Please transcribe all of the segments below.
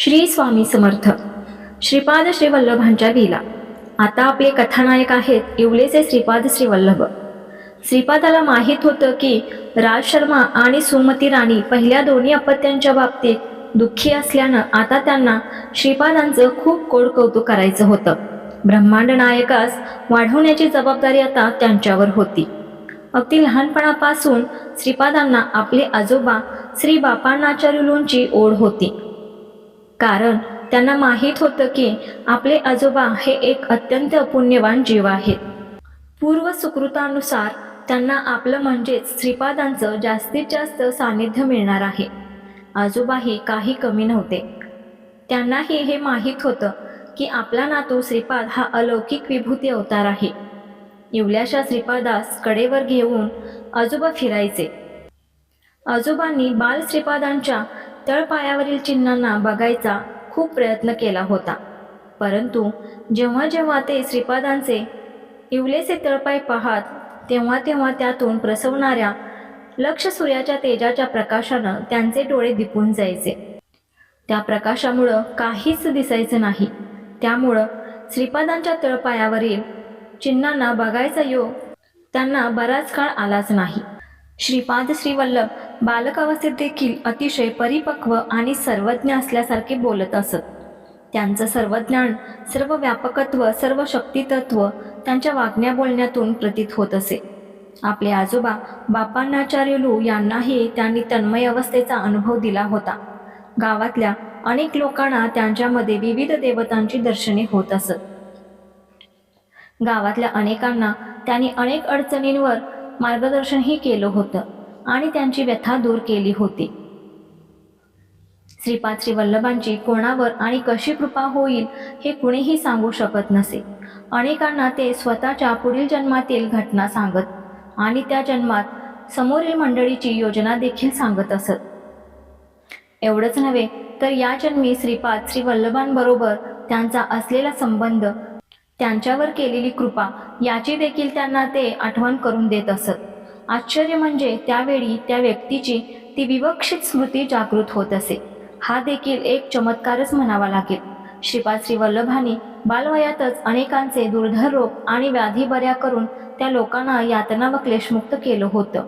श्री स्वामी समर्थ. श्रीपाद श्री वल्लभांच्या लीला. आता आपले कथानायक आहेत येवलेचे श्रीपाद श्री वल्लभ. श्रीपादाला माहीत होतं की राज शर्मा आणि सुमती राणी पहिल्या दोन्ही अपत्यांच्या बाबतीत दुःखी असल्यानं आता त्यांना श्रीपादांचं खूप गोड कौतुक करायचं होतं. ब्रह्मांड नायकास वाढवण्याची जबाबदारी आता त्यांच्यावर होती. अगदी लहानपणापासून श्रीपादांना आपले आजोबा श्री बापांनाचार्युलूंची ओढ होती. कारण त्यांना माहीत होतं की आपले आजोबा हे एक अत्यंत पुण्यवान जीव आहेत. पूर्व सुकृतानुसार त्यांना आपलं म्हणजेच श्रीपादांचं जास्तीत जास्त सानिध्य मिळणार आहे. आजोबाही काही कमी नव्हते. त्यांनाही हे माहीत होतं की आपला नातू श्रीपाद हा अलौकिक विभूती अवतार आहे. येवल्याशा श्रीपादास कडेवर घेऊन आजोबा फिरायचे. आजोबांनी बाल श्रीपादांच्या तळपायावरील चिन्हांना बघायचा खूप प्रयत्न केला होता, परंतु जेव्हा जेव्हा ते श्रीपादांचे येवलेचे तळपाय पाहत तेव्हा तेव्हा त्यातून प्रसवणाऱ्या लक्ष सूर्याच्या तेजाच्या प्रकाशानं त्यांचे डोळे दिपून जायचे. त्या प्रकाशामुळं काहीच दिसायचं नाही. त्यामुळं श्रीपादांच्या तळपायावरील चिन्हांना बघायचा योग त्यांना बराच काळ आलाच नाही. श्रीपाद श्री वल्लभ बालकावस्थेत देखील अतिशय परिपक्व आणि सर्वज्ञ असल्यासारखे बोलत असत. त्यांचं सर्व ज्ञान, सर्व व्यापकत्व, सर्व शक्तितत्व त्यांच्या वागण्या बोलण्यातून प्रतीत होत असे. आपले आजोबा बापांनाचार्युलू यांनाही त्यांनी तन्मय अवस्थेचा अनुभव दिला होता. गावातल्या अनेक लोकांना त्यांच्यामध्ये विविध देवतांची दर्शने होत असत. गावातल्या अनेकांना त्यांनी अनेक अडचणींवर मार्गदर्शनही केलं होतं आणि त्यांची व्यथा दूर केली होती. श्रीपाद श्री वल्लभांची कोणावर आणि कशी कृपा होईल हे कुणीही सांगू शकत नसे. अनेकांना ते स्वतःच्या पुढील जन्मातील घटना सांगत आणि त्या जन्मात समोरील मंडळीची योजना देखील सांगत असत. एवढंच नव्हे तर या जन्मी श्रीपाद श्री वल्लभांबरोबर त्यांचा असलेला संबंध, त्यांच्यावर केलेली कृपा याची देखील त्यांना ते आठवण करून देत असत. आश्चर्य म्हणजे त्यावेळी त्या व्यक्तीची ती विवक्षित स्मृती जागृत होत असे. हा देखील एक चमत्कारच म्हणावा लागेल. श्रीपाद श्री वल्लभांनी बालवयातच अनेकांचे दुर्धर रोग आणि व्याधी बऱ्या करून त्या लोकांना यातना व क्लेशमुक्त केलं होतं.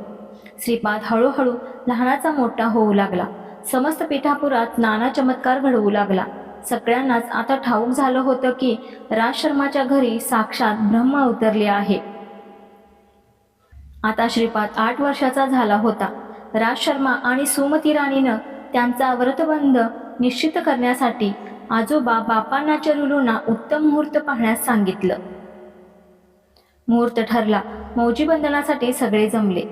श्रीपाद हळूहळू लहानाचा मोठा होऊ लागला. समस्त पिठापुरात नाना चमत्कार घडवू लागला. सगळ्यांनाच आता ठाऊक झालं होतं की राज शर्माच्या घरी साक्षात ब्रह्म अवतरले आहे. आता श्रीपाद 8 वर्षाचा झाला होता. राज शर्मा आणि सुमती राणीनं त्यांचा व्रतबंध निश्चित करण्यासाठी आजोबा बापांनाचार्युलूंना उत्तम मुहूर्त पाहण्यास सांगितलं. मुहूर्त ठरला. मौजी बंधनासाठी सगळे जमले.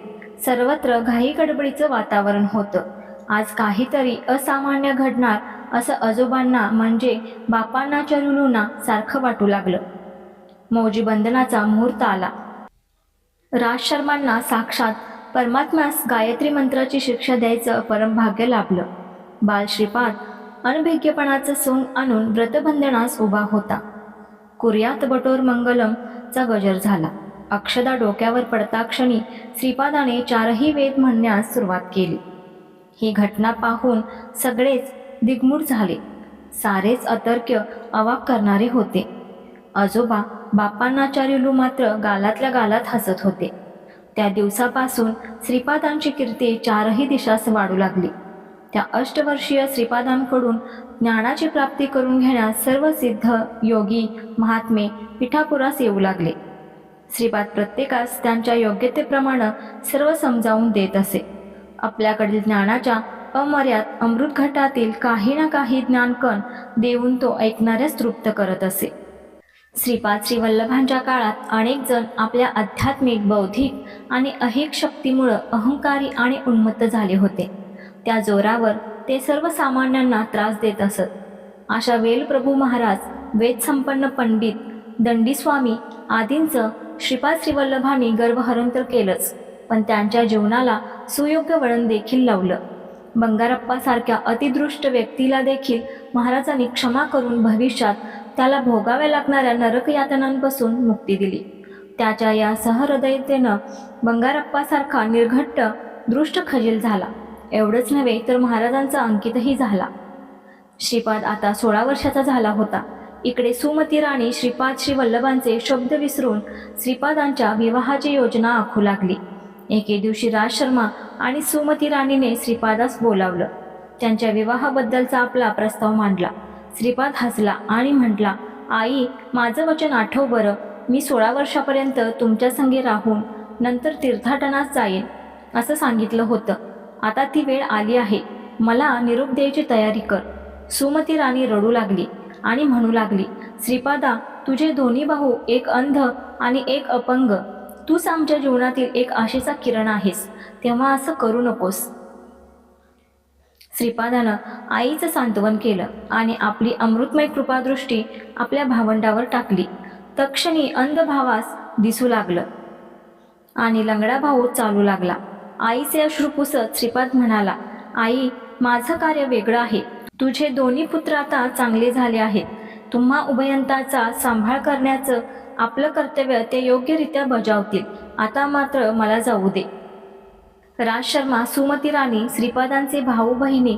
सर्वत्र घाई गडबडीचं वातावरण होतं. आज काहीतरी असामान्य घडणार असं आजोबांना म्हणजे बापांनाचार्युलूंना सारखं वाटू लागलं. मौजी बंधनाचा मुहूर्त आला. राज शर्मांना साक्षात परमात्म्यास गायत्री मंत्राची शिक्षा द्यायचं परम भाग्य लाभलं. बाल श्रीपाद अनभिज्ञपणाचं सोंग आणून व्रतबंधनास उभा होता. कुर्यात बटोर मंगलम चा गजर झाला. अक्षदा डोक्यावर पडता क्षणी श्रीपादाने 4ही वेद म्हणण्यास सुरुवात केली. ही घटना पाहून सगळेच दिग्मूढ झाले. सारेच अतर्क्य अवाक करणारे होते. आजोबा बापांनाचार्युलू मात्र गालातल्या गालात हसत होते. त्या दिवसापासून श्रीपादांची कीर्ती 4ही दिशास वाढू लागली. त्या अष्टवर्षीय श्रीपादांकडून ज्ञानाची प्राप्ती करून घेण्यास सर्व सिद्ध योगी महात्मे पिठापुरास येऊ लागले. श्रीपाद प्रत्येकास त्यांच्या योग्यतेप्रमाणे सर्व समजावून देत असे. आपल्याकडील ज्ञानाच्या अमर्याद अमृतघटातील काही ना काही ज्ञानकण देऊन तो ऐकणाऱ्यास तृप्त करत असे. श्रीपाद श्री वल्लभांच्या काळात अनेक जण आपल्या आध्यात्मिक, बौद्धिक आणि अहिक शक्तीमुळे अहंकारी आणि उन्मत्त झाले होते. त्या जोरावर ते सर्वसामान्यांना त्रास देत असत. अशा वेलप्रभू महाराज, वेदसंपन्न पंडित, दंडीस्वामी आदींचं श्रीपाद श्री वल्लभांनी गर्वहरण तर केलंच, पण त्यांच्या जीवनाला सुयोग्य वळण देखील लावलं. बंगारप्पासारख्या अतिदृष्ट व्यक्तीला देखील महाराजांनी क्षमा करून भविष्यात त्याला भोगाव्या लागणाऱ्या नरकयातनांपासून मुक्ती दिली. त्याच्या या सहृदयतेनं बंगारप्पासारखा निर्घट्ट दृष्ट खजील झाला. एवढंच नव्हे तर महाराजांचा अंकितही झाला. श्रीपाद आता 16 वर्षाचा झाला होता. इकडे सुमती राणी श्रीपाद श्री वल्लभांचे शब्द विसरून श्रीपादांच्या विवाहाची योजना आखू लागली. एके दिवशी राज शर्मा आणि सुमती राणीने श्रीपादास बोलावलं. त्यांच्या विवाहाबद्दलचा आपला प्रस्ताव मांडला. श्रीपाद हसला आणि म्हटला, आई, माझं वचन आठव बरं. मी 16 वर्षापर्यंत तुमच्या संगी राहून नंतर तीर्थाटनास जाईन असं सांगितलं होतं. आता ती वेळ आली आहे. मला निरोप द्यायची तयारी कर. सुमती राणी रडू लागली आणि म्हणू लागली, श्रीपादा, तुझे दोन्ही भाऊ, एक अंध आणि एक अपंग. तूच आमच्या जीवनातील एक आशेचा किरण आहेस, तेव्हा असं करू नकोस. श्रीपादानं आईचं सांत्वन केलं आणि आपली अमृतमय कृपादृष्टी आपल्या भावंडावर टाकली. तत्क्षणी अंध भावास दिसू लागलं आणि लंगडा भाऊ चालू लागला. आईचे अश्रू पुसत श्रीपाद म्हणाला, आई, माझं कार्य वेगळं आहे. तुझे दोन्ही पुत्र आता चांगले झाले आहेत. तुम्हा उभयंताचा सांभाळ करण्याचं आपलं कर्तव्य ते योग्यरित्या बजावतील. आता मात्र मला जाऊ दे. राज शर्मा, सुमती राणी, श्रीपादांचे भाऊ बहिणी,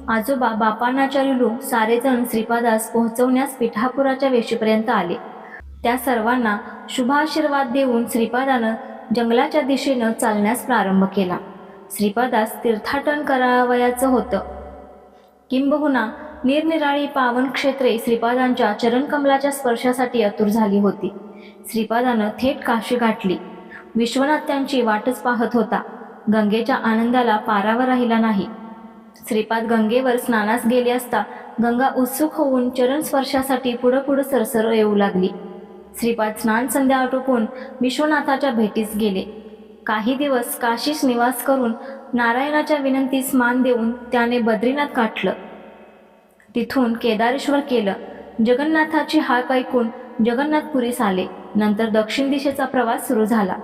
आजोबा, बापांनाचार्युलू सारेजण श्रीपादास पोहोचवण्यास पिठापुराच्या वेशीपर्यंत आले. त्या सर्वांना शुभाशीर्वाद देऊन श्रीपादानं जंगलाच्या दिशेनं चालण्यास प्रारंभ केला. श्रीपादास तीर्थाटन करावयाचं होतं. किंबहुना निरनिराळी पावन क्षेत्रे श्रीपादांच्या चरणकमलाच्या स्पर्शासाठी आतुर झाली होती. श्रीपादानं थेट काशी गाठली. विश्वनाथ त्यांची वाटच पाहत होता. गंगेच्या आनंदाला पारावर राहिला नाही. श्रीपाद गंगेवर स्नानास गेले असता गंगा उत्सुक होऊन चरण स्पर्शासाठी पुढं सरसर येऊ लागली. श्रीपाद स्नान संध्या आटोपून विश्वनाथाच्या भेटीस गेले. काही दिवस काशीस निवास करून नारायणाच्या विनंतीस मान देऊन त्याने बद्रीनाथ गाठलं. तिथून केदारेश्वर केलं. जगन्नाथाची हाक ऐकून जगन्नाथपुरीस आले. नंतर दक्षिण दिशेचा प्रवास सुरू झाला.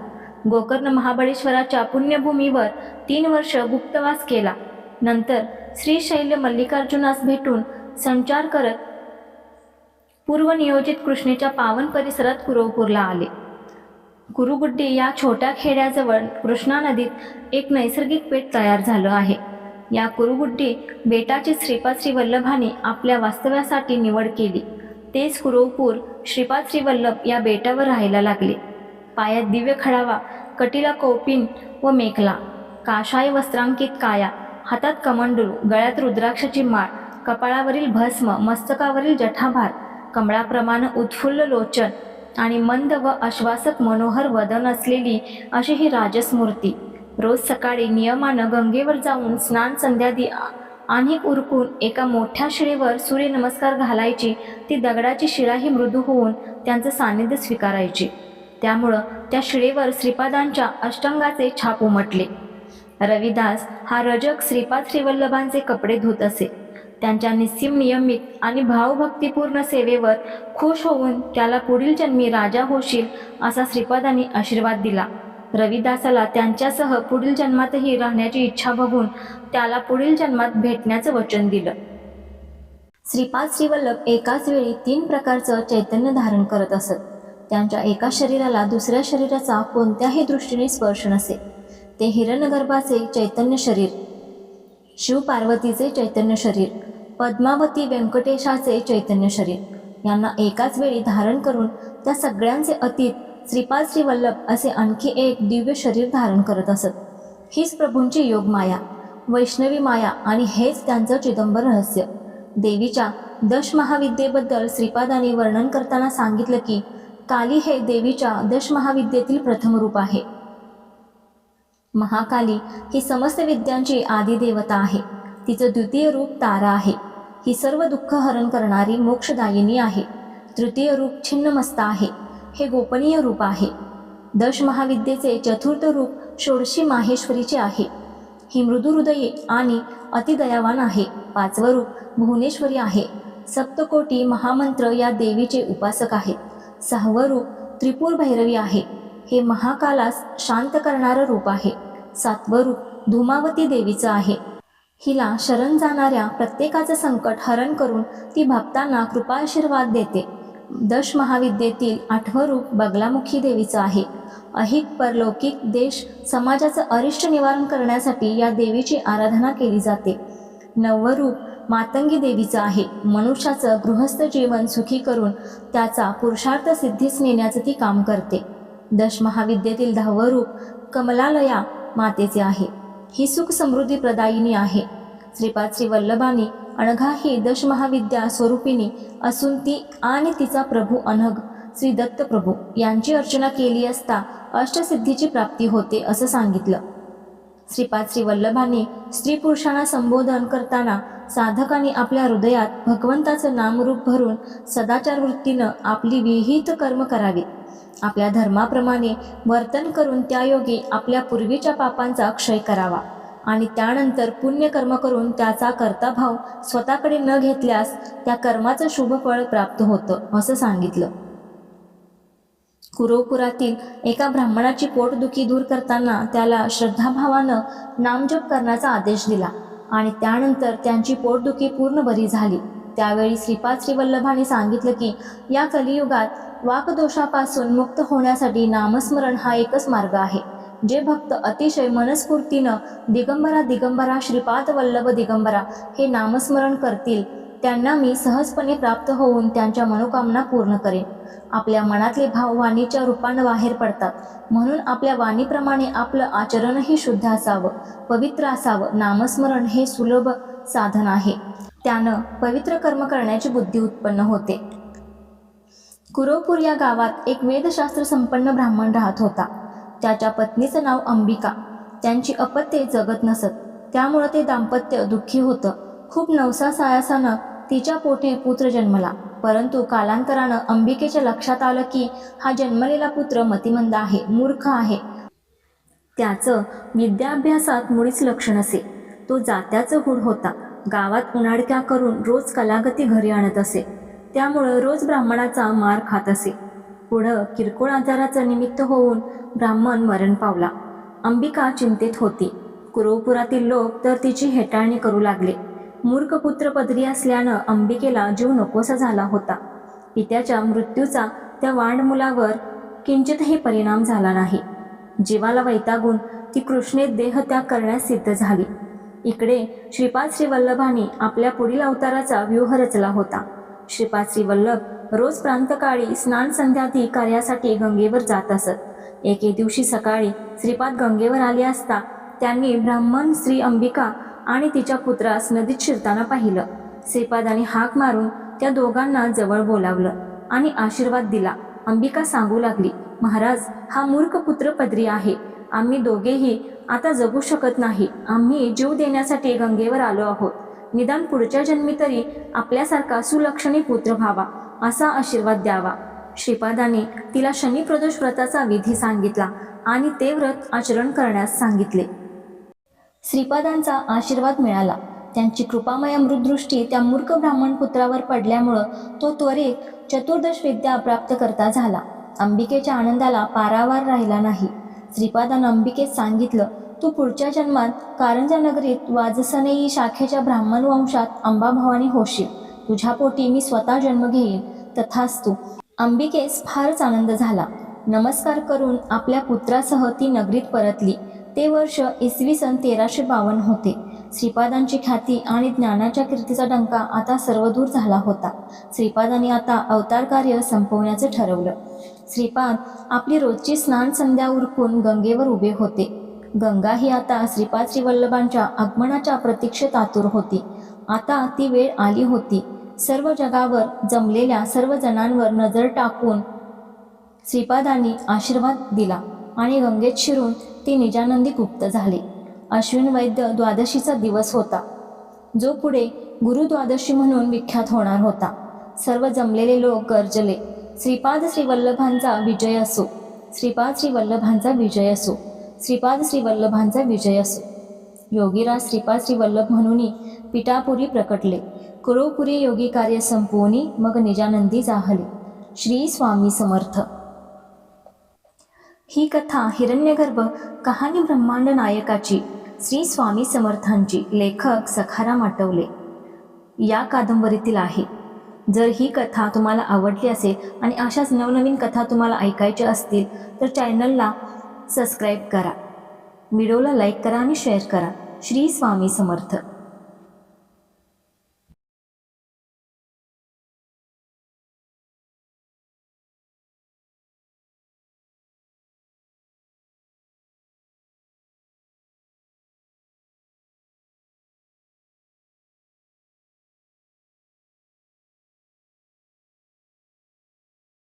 गोकर्ण महाबळेश्वराच्या पुण्यभूमीवर 3 वर्ष गुप्तवास केला. नंतर श्रीशैल्य मल्लिकार्जुनास भेटून संचार करत पूर्वनियोजित कृष्णेच्या पावन परिसरात कुरवपूरला आले. कुरुगुड्डी या छोट्या खेड्याजवळ कृष्णा नदीत एक नैसर्गिक पेट तयार झालं आहे. या कुरुगुड्डी बेटाची श्रीपाद श्री वल्लभांनी आपल्या वास्तव्यासाठी निवड केली. तेच कुरवपूर श्रीपाद श्री वल्लभ या बेटावर राहायला लागले. पायात दिव्य खडावा, कटीला कौपिन व मेखला, काशाय वस्त्रांकित काया, हातात कमंडलू, गळ्यात रुद्राक्षाची माळ, कपाळावरील भस्म, मस्तकावरील जठाभार, कमळाप्रमाणे उत्फुल्ल लोचन आणि मंद व आश्वासक मनोहर वदन असलेली अशी ही राजसमूर्ती. रोज सकाळी नियमानं गंगेवर जाऊन स्नान संध्यादी आणि उरकून एका मोठ्या शिळेवर सूर्यनमस्कार घालायची. ती दगडाची शिळाही मृदू होऊन त्यांचं सानिध्य स्वीकारायची. त्यामुळं त्या शिळेवर श्रीपादांच्या अष्टांगाचे छाप उमटले. रविदास हा रजक श्रीपाद श्रीवल्लभांचे कपडे धुत असे. त्यांच्या निस्सीम नियमित आणि भावभक्तिपूर्ण सेवेवर खुश होऊन त्याला पुढील जन्मी राजा होशील असा श्रीपादांनी आशीर्वाद दिला. रविदासाला त्यांच्यासह पुढील जन्मातही राहण्याची इच्छा बघून त्याला पुढील जन्मात भेटण्याचं वचन दिलं. श्रीपाद श्रीवल्लभ एकाच वेळी 3 प्रकारचं चैतन्य धारण करत असत. त्यांच्या एका शरीराला दुसऱ्या शरीराचा कोणत्याही दृष्टीने स्पर्श नसे. ते हिरण्यगर्भाचे चैतन्य शरीर, शिवपार्वतीचे चैतन्य शरीर, पद्मावती व्यंकटेशाचे चैतन्य शरीर यांना एकाच वेळी धारण करून त्या सगळ्यांचे अतीत श्रीपाद श्रीवल्लभ असे आणखी एक दिव्य शरीर धारण करत असत. हीच प्रभूंची योगमाया, वैष्णवी माया आणि हेच त्यांचं चिदंबर रहस्य. देवीच्या दशमहाविद्येबद्दल श्रीपादांनी वर्णन करताना सांगितलं की काली हे देवीच्या दशमहाविद्येतील प्रथम रूप आहे. महाकाली ही समस्त विद्यांची आदिदेवता आहे. तिचं द्वितीय रूप तारा आहे. ही सर्व दुःख हरण करणारी मोक्षदायिनी आहे. तृतीय रूप छिन्नमस्ता आहे. हे गोपनीय रूप आहे. दशमहाविद्येचे चतुर्थ रूप षोडशी माहेश्वरीचे आहे. ही मृदू हृदये आणि अतिदयावान आहे. 5वं रूप भुवनेश्वरी आहे. सप्तकोटी महामंत्र या देवीचे उपासक आहेत. 6वं रूप त्रिपुर भैरवी आहे. हे महाकालास शांत करणारं रूप आहे. 7वं रूप धूमावती देवीचं आहे. हिला शरण जाणाऱ्या प्रत्येकाचं संकट हरण करून ती भक्तांना कृपाशीर्वाद देते. दशमहाविद्येतील 8वं रूप बगलामुखी देवीचं आहे. अहिक परलौकिक देश समाजाचं अरिष्ट निवारण करण्यासाठी या देवीची आराधना केली जाते. 9वं रूप मातंगी देवीचं आहे. मनुष्याचं गृहस्थ जीवन सुखी करून त्याचा पुरुषार्थ सिद्धीस नेण्याचं ती काम करते. दशमहाविद्येतील 10वं रूप कमलालया मातेचे आहे. ही सुख समृद्धी प्रदायिनी आहे. श्रीपाद श्री वल्लभानी अनघा ही दशमहाविद्या स्वरूपिणी असून ती आणि तिचा प्रभू अनघ श्री दत्त प्रभू यांची अर्चना केली असता अष्टसिद्धीची प्राप्ती होते असं सांगितलं. श्रीपाद श्री वल्लभांनी स्त्री पुरुषांना संबोधन करताना साधकांनी आपल्या हृदयात भगवंताचं नामरूप भरून सदाचार वृत्तीनं आपली विहित कर्म करावी. आपल्या धर्माप्रमाणे वर्तन करून त्यायोगी आपल्या पूर्वीच्या पापांचा क्षय करावा आणि त्यानंतर पुण्यकर्म करून त्याचा कर्ताभाव स्वतःकडे न घेतल्यास त्या कर्माचं शुभ फळ प्राप्त होतं असं सांगितलं. कुरोपुरातील एका ब्राह्मणाची पोटदुखी दूर करताना त्याला श्रद्धाभावानं नामजप करण्याचा आदेश दिला आणि त्यानंतर त्यांची पोटदुखी पूर्ण बरी झाली. त्यावेळी श्रीपाद श्री वल्लभांनी सांगितलं की या कलियुगात वाकदोषापासून मुक्त होण्यासाठी नामस्मरण हा एकच मार्ग आहे. जे भक्त अतिशय मनस्फूर्तीनं दिगंबरा दिगंबरा श्रीपाद वल्लभ दिगंबरा हे नामस्मरण करतील त्यांना मी सहजपणे प्राप्त होऊन त्यांच्या मनोकामना पूर्ण करेन. आपल्या मनातले भाव वाणीच्या रूपानं बाहेर पडतात. म्हणून आपल्या वाणीप्रमाणे आपलं आचरणही शुद्ध असावं, पवित्र असावं. नामस्मरण हे सुलभ साधन आहे. त्यानं पवित्र कर्म करण्याची बुद्धी उत्पन्न होते. कुरोपूर या गावात एक वेदशास्त्र संपन्न ब्राह्मण राहत होता. त्याच्या पत्नीचं नाव अंबिका. त्यांची अपत्ये जगत नसत, त्यामुळं ते दाम्पत्य दुःखी होतं. खूप नवसासायासानं तिच्या पोटी पुत्र जन्मला. परंतु कालांतरानं अंबिकेच्या लक्षात आलं की हा जन्मलेला पुत्र मतिमंद आहे, मूर्ख आहे. त्याचं विद्याभ्यासात मुळीच लक्ष नसे. तो जात्याचं गूढ होता. गावात उनाडक्या करून रोज कलागती घरी आणत असे. त्यामुळं रोज ब्राह्मणाचा मार खात असे. पुढं किरकोळ आजाराचं निमित्त होऊन ब्राह्मण मरण पावला. अंबिका चिंतेत होती. कुरोपुरातील लोक तर तिची हेटाळणी करू लागले. मूर्ख पुत्र पदरी असल्यानं अंबिकेला जीव नकोसा झाला होता. पित्याच्या मृत्यूचा त्या वांड मुलावर किंचितही परिणाम झाला नाही. जीवाला वैतागून ती कृष्णेत देहत्याग करण्यास सिद्ध झाली. इकडे श्रीपाद श्री वल्लभांनी आपल्या पुढील अवताराचा व्यूह रचला होता. श्रीपाद श्री वल्लभ रोज प्रांतकाळी स्नान संध्यादी कार्यासाठी गंगेवर जात असत. एके दिवशी सकाळी श्रीपाद गंगेवर आले असता त्यांनी ब्राह्मण श्री अंबिका आणि तिच्या पुत्रास नदीत शिरताना पाहिलं. श्रीपादांनी हाक मारून त्या दोघांना जवळ बोलावलं आणि आशीर्वाद दिला. अंबिका सांगू लागली, महाराज, हा मूर्ख पुत्र पदरी आहे. आम्ही दोघेही आता जगू शकत नाही. आम्ही जीव देण्यासाठी गंगेवर आलो आहोत. निदान पुढच्या जन्मी तरी आपल्यासारखा सुलक्षणी पुत्र व्हावा असा आशीर्वाद द्यावा. श्रीपादाने तिला शनिप्रदोष व्रताचा विधी सांगितला आणि ते व्रत आचरण करण्यास सांगितले. श्रीपादांचा आशीर्वाद मिळाला. त्यांची कृपामय अमृतदृष्टी त्या मूर्ख ब्राह्मण पुत्रावर पडल्यामुळं तो त्वरित चतुर्दश विद्या प्राप्त करता झाला. अंबिकेच्या आनंदाला पारावार राहिला नाही. श्रीपादानं अंबिकेत सांगितलं, तू पुढच्या जन्मात कारंजा नगरीत वाजसनेयी शाखेच्या ब्राह्मण वंशात अंबाभवानी होशील. तुझ्या पोटी मी स्वतः जन्म घेईन. तथास्तु. अंबिकेस फारच आनंद झाला. नमस्कार करून आपल्या पुत्रासह ती नगरीत परतली. ते वर्ष इसवी सन 1352 होते. श्रीपादांची ख्याती आणि ज्ञानाच्या कीर्तीचा डंका आता सर्वदूर झाला होता. श्रीपादांनी आता अवतार कार्य संपवण्याचं ठरवलं. श्रीपाद आपली रोजची स्नान संध्या उरकून गंगेवर उभे होते. गंगा ही आता श्रीपाद श्रीवल्लभांच्या आगमनाच्या प्रतीक्षेत आतुर होती. आता ती वेळ आली होती. सर्व जगावर जमलेल्या सर्व जणांवर नजर टाकून श्रीपादांनी आशीर्वाद दिला आणि गंगेत शिरून ते निजानंदी गुप्त झाले. अश्विन वैद्य द्वादशीचा दिवस होता, जो पुढे गुरुद्वादशी म्हणून विख्यात होणार होता. सर्व जमलेले लोक गर्जले, श्रीपाद श्रीवल्लभांचा विजय असो, श्रीपाद श्रीवल्लभांचा विजय असो, श्रीपाद श्रीवल्लभांचा विजय असो. योगीराज श्रीपाद श्रीवल्लभ म्हणून पिठापुरी प्रकटले. कुरोपुरी योगी कार्य संपवून मग निजानंदी जाहले. श्री स्वामी समर्थ. ही कथा हिरण्यगर्भ कहाणी ब्रह्मांड नायकाची श्री स्वामी समर्थांची लेखक सखाराम आठवले या कादंबरीतील आहे. जर ही कथा तुम्हाला आवडली असेल आणि अशाच नवनवीन कथा तुम्हाला ऐकायच्या असतील तर चॅनलला सबस्क्राईब करा, व्हिडिओला लाईक करा आणि शेअर करा. श्री स्वामी समर्थ.